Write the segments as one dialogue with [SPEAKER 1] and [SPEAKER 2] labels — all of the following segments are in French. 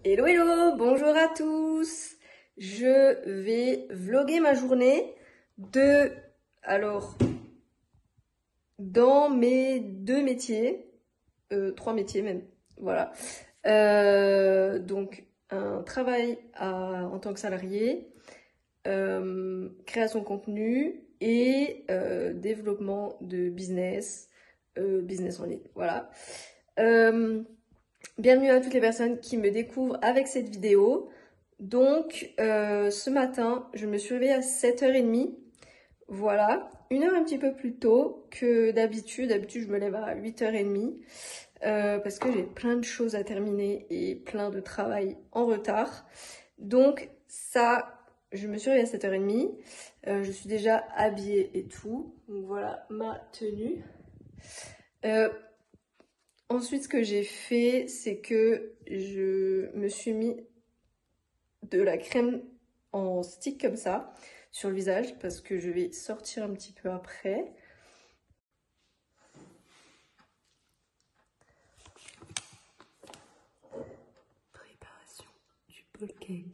[SPEAKER 1] Hello hello, bonjour à tous. Je vais vlogger ma journée de dans mes deux métiers, trois métiers même, voilà. Donc un travail en tant que salarié, création de contenu et développement de business en ligne, voilà. Bienvenue à toutes les personnes qui me découvrent avec cette vidéo. Donc, ce matin, je me suis réveillée à 7h30. Voilà, une heure un petit peu plus tôt que d'habitude. D'habitude, je me lève à 8h30 parce que j'ai plein de choses à terminer et plein de travail en retard. Donc, je me suis réveillée à 7h30. Je suis déjà habillée et tout. Donc, voilà ma tenue. Ensuite, ce que j'ai fait, c'est que je me suis mis de la crème en stick comme ça sur le visage parce que je vais sortir un petit peu après. Préparation du bol cake.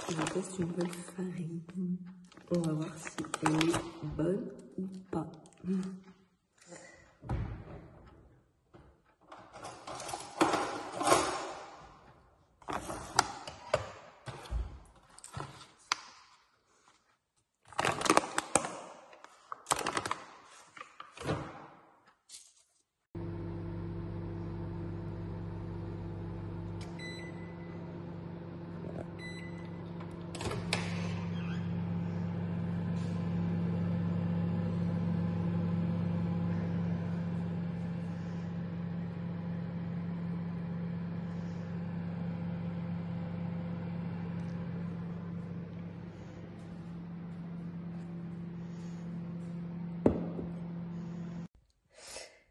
[SPEAKER 1] Je teste une bonne farine. On va voir si elle est bonne ou pas.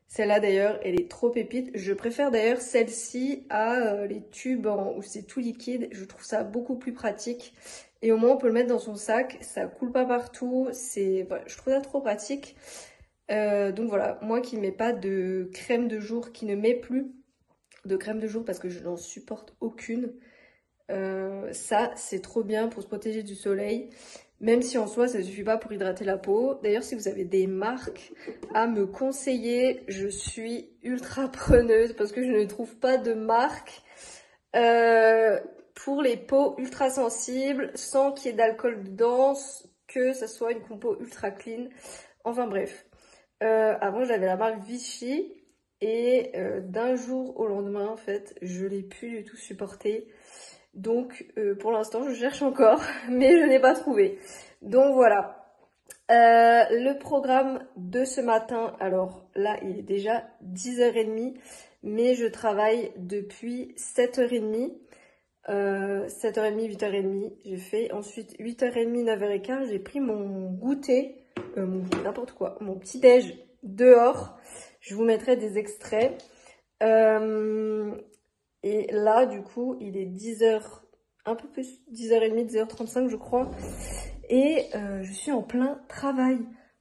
[SPEAKER 1] Celle-là d'ailleurs, elle est trop pépite. Je préfère d'ailleurs celle-ci à les tubes où c'est tout liquide. Je trouve ça beaucoup plus pratique. Et au moins on peut le mettre dans son sac, ça coule pas partout. Voilà, je trouve ça trop pratique. Donc voilà, moi qui mets pas de crème de jour, qui ne mets plus de crème de jour parce que je n'en supporte aucune. Ça, c'est trop bien pour se protéger du soleil, même si en soi, ça ne suffit pas pour hydrater la peau. D'ailleurs, si vous avez des marques à me conseiller, je suis ultra preneuse parce que je ne trouve pas de marque pour les peaux ultra sensibles, sans qu'il y ait d'alcool dedans, que ça soit une compo ultra clean. Enfin bref. Avant, j'avais la marque Vichy et d'un jour au lendemain, en fait, je l'ai plus du tout supporté. Donc pour l'instant je cherche encore mais je n'ai pas trouvé. Donc voilà. Le programme de ce matin, alors là il est déjà 10h30 mais je travaille depuis 7h30. 7h30, 8h30 j'ai fait. Ensuite 8h30, 9h15 j'ai pris mon goûter, n'importe quoi, mon petit déj dehors. Je vous mettrai des extraits. Et là, du coup, il est 10h, un peu plus, 10h30, 10h35, je crois. Et je suis en plein travail.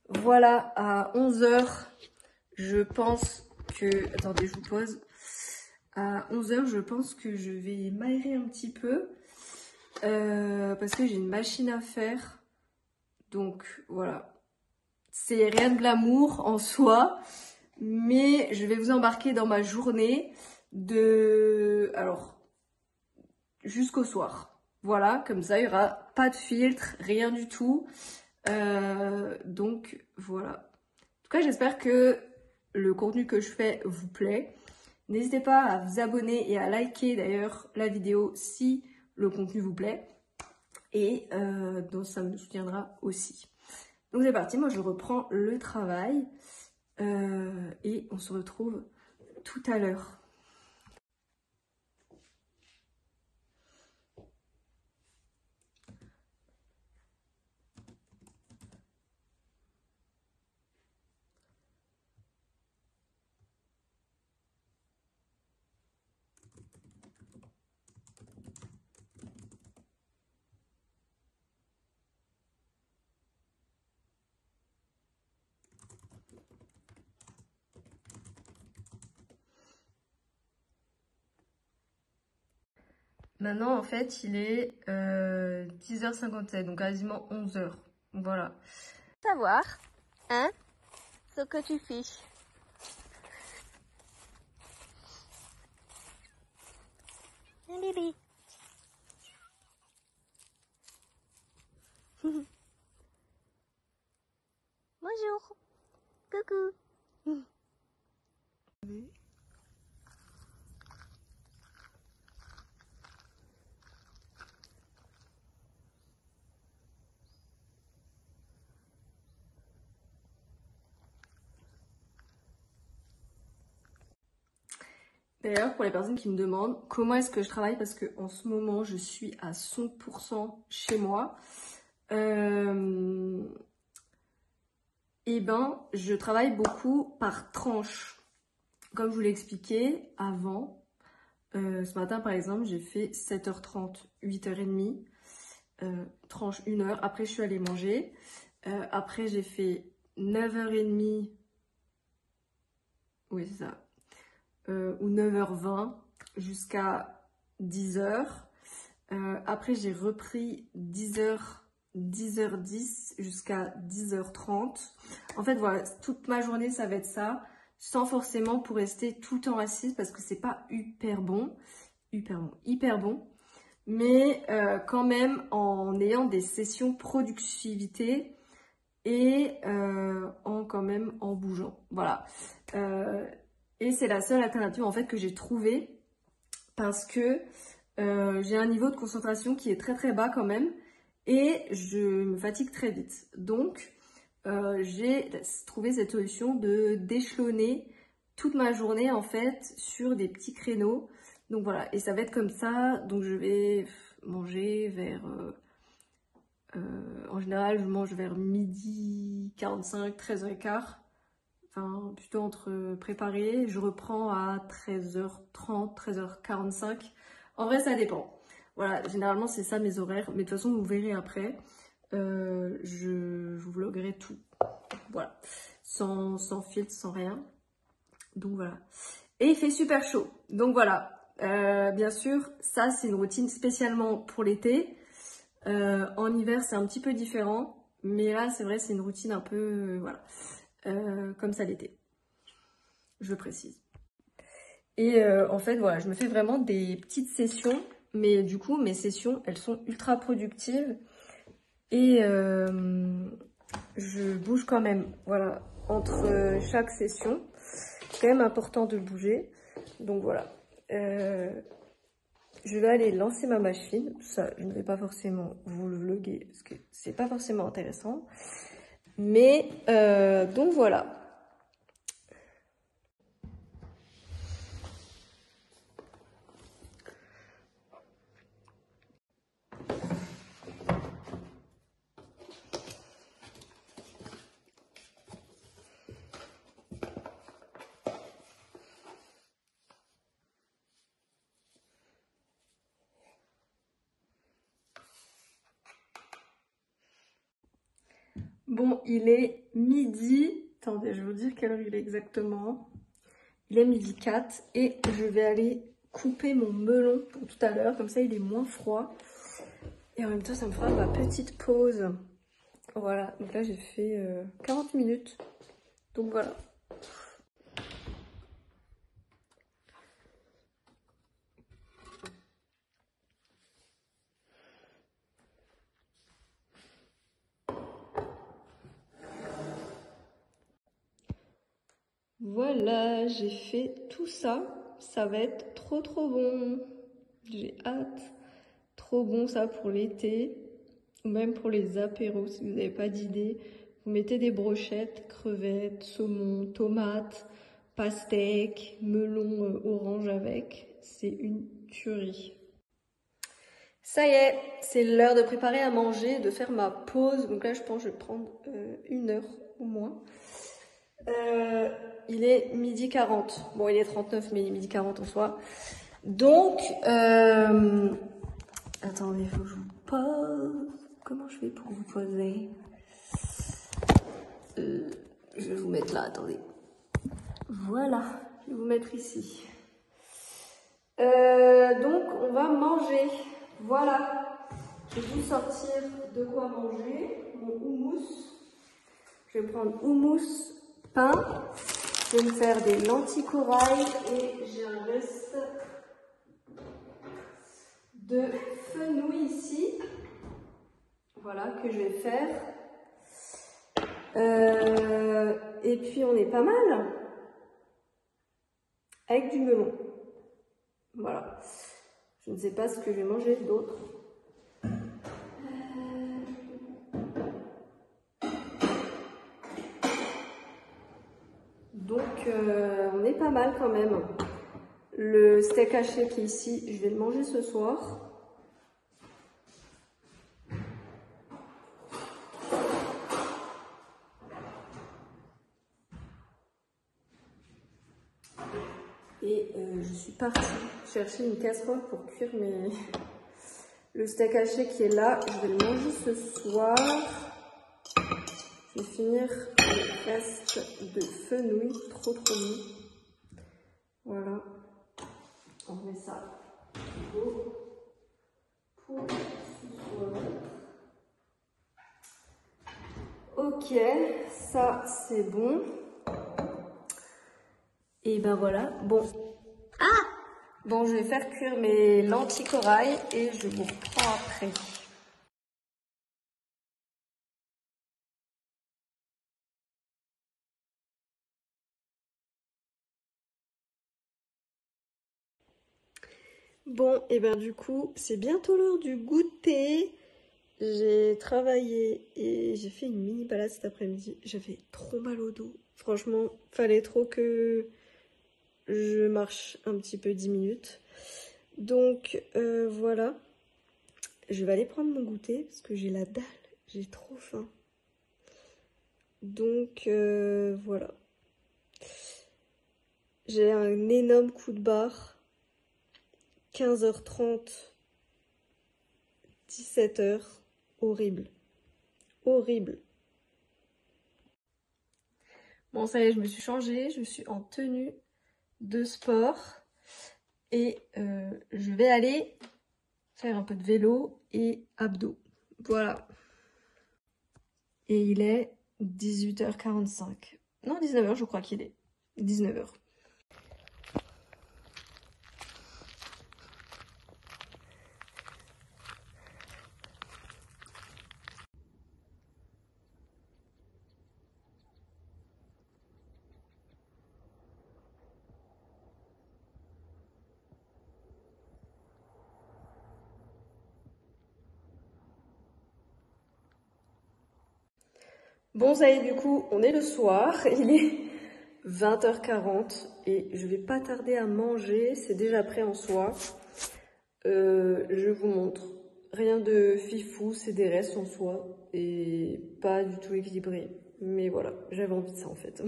[SPEAKER 1] Voilà, à 11h, je pense que... Attendez, je vous pose. À 11h, je pense que je vais m'aérer un petit peu. Parce que j'ai une machine à faire. Donc, voilà. C'est rien de glamour en soi. Mais je vais vous embarquer dans ma journée jusqu'au soir. Voilà, comme ça, il n'y aura pas de filtre, rien du tout. Donc, voilà. En tout cas, j'espère que le contenu que je fais vous plaît. N'hésitez pas à vous abonner et à liker d'ailleurs la vidéo si le contenu vous plaît. Et donc, ça me soutiendra aussi. Donc, c'est parti. Moi, je reprends le travail. Et on se retrouve tout à l'heure. Maintenant, en fait, il est 10h57, donc quasiment 11h. Voilà.
[SPEAKER 2] Savoir, hein, ce que tu fiches. Un bébé. Bonjour. Coucou.
[SPEAKER 1] D'ailleurs, pour les personnes qui me demandent comment est-ce que je travaille, parce que en ce moment, je suis à 100% chez moi. Et ben, je travaille beaucoup par tranche. Comme je vous l'ai expliqué avant, ce matin par exemple, j'ai fait 7h30, 8h30, tranche 1h. Après, je suis allée manger. Après, j'ai fait 9h30, oui c'est ça, ou 9h20 jusqu'à 10h. Après, j'ai repris 10h10 jusqu'à 10h30. En fait, voilà, toute ma journée, ça va être ça, sans forcément pour rester tout le temps assise parce que c'est pas hyper bon, hyper bon. Mais quand même en ayant des sessions productivité et quand même en bougeant. Voilà. Et c'est la seule alternative en fait que j'ai trouvée parce que j'ai un niveau de concentration qui est très très bas quand même et je me fatigue très vite. Donc j'ai trouvé cette solution de d'échelonner toute ma journée en fait sur des petits créneaux. Donc voilà, et ça va être comme ça. Donc je vais manger vers... en général, je mange vers midi 45, 13h15. Enfin, plutôt entre préparer. Je reprends à 13h30, 13h45. En vrai, ça dépend. Voilà, généralement, c'est ça mes horaires. Mais de toute façon, vous verrez après. Je vous vloguerai tout. Voilà. Sans filtre, sans rien. Donc voilà. Et il fait super chaud. Donc voilà. Bien sûr, ça, c'est une routine spécialement pour l'été. En hiver, c'est un petit peu différent. Mais là, c'est vrai, c'est une routine un peu... voilà. Comme ça l'été, je précise. Et en fait, voilà, je me fais vraiment des petites sessions, mais du coup, mes sessions, elles sont ultra productives et je bouge quand même, voilà, entre chaque session. C'est quand même important de bouger, donc voilà. Je vais aller lancer ma machine, ça, je ne vais pas forcément vous le vloguer parce que c'est pas forcément intéressant, mais donc voilà. Bon, il est midi. Attendez, je vais vous dire quelle heure il est exactement. Il est midi 4 et je vais aller couper mon melon pour tout à l'heure. Comme ça, il est moins froid. Et en même temps, ça me fera ma petite pause. Voilà, donc là, j'ai fait 40 minutes. Donc voilà. Voilà, j'ai fait tout ça. Ça va être trop trop bon. J'ai hâte. Trop bon ça pour l'été. Ou même pour les apéros, si vous n'avez pas d'idée. Vous mettez des brochettes, crevettes, saumon, tomates, pastèques, melon orange avec. C'est une tuerie. Ça y est, c'est l'heure de préparer à manger, de faire ma pause. Donc là, je pense que je vais prendre 1 heure au moins. Il est midi 40. Bon, il est 39, mais il est midi 40 en soi. Donc, attendez, il faut que je vous pose. Comment je fais pour vous poser? Je vais vous mettre là, attendez. Voilà, je vais vous mettre ici. Donc on va manger. Voilà. Je vais vous sortir de quoi manger. Mon houmous. Je vais prendre houmous, pain. Je vais me faire des lentilles corail et j'ai un reste de fenouil ici. Voilà que je vais faire. Et puis on est pas mal. Avec du melon. Voilà. Je ne sais pas ce que je vais manger d'autre. Donc, on est pas mal quand même. Le steak haché qui est ici, je vais le manger ce soir. Et je suis partie chercher une casserole pour cuire le steak haché qui est là. Je vais le manger ce soir. Je vais finir le reste de fenouil, trop bon. Voilà. On met ça pour ce soir. Ok, ça c'est bon. Et ben voilà, bon. Ah! Bon, je vais faire cuire mes lentilles corail et je vous reprends après. Bon, et ben du coup, c'est bientôt l'heure du goûter. J'ai travaillé et j'ai fait une mini balade cet après-midi. J'avais trop mal au dos. Franchement, fallait trop que je marche un petit peu 10 minutes. Donc voilà, je vais aller prendre mon goûter parce que j'ai la dalle, j'ai trop faim. Donc voilà. J'ai un énorme coup de barre. 15h30, 17h. Horrible. Horrible. Bon, ça y est, je me suis changée. Je suis en tenue de sport. Et je vais aller faire un peu de vélo et abdos. Voilà. Et il est 18h45. Non, 19h, je crois qu'il est. 19h. Bon, ça y est, du coup, on est le soir. Il est 20h40 et je vais pas tarder à manger. C'est déjà prêt en soi. Je vous montre. Rien de fifou, c'est des restes en soi et pas du tout équilibré. Mais voilà, j'avais envie de ça en fait.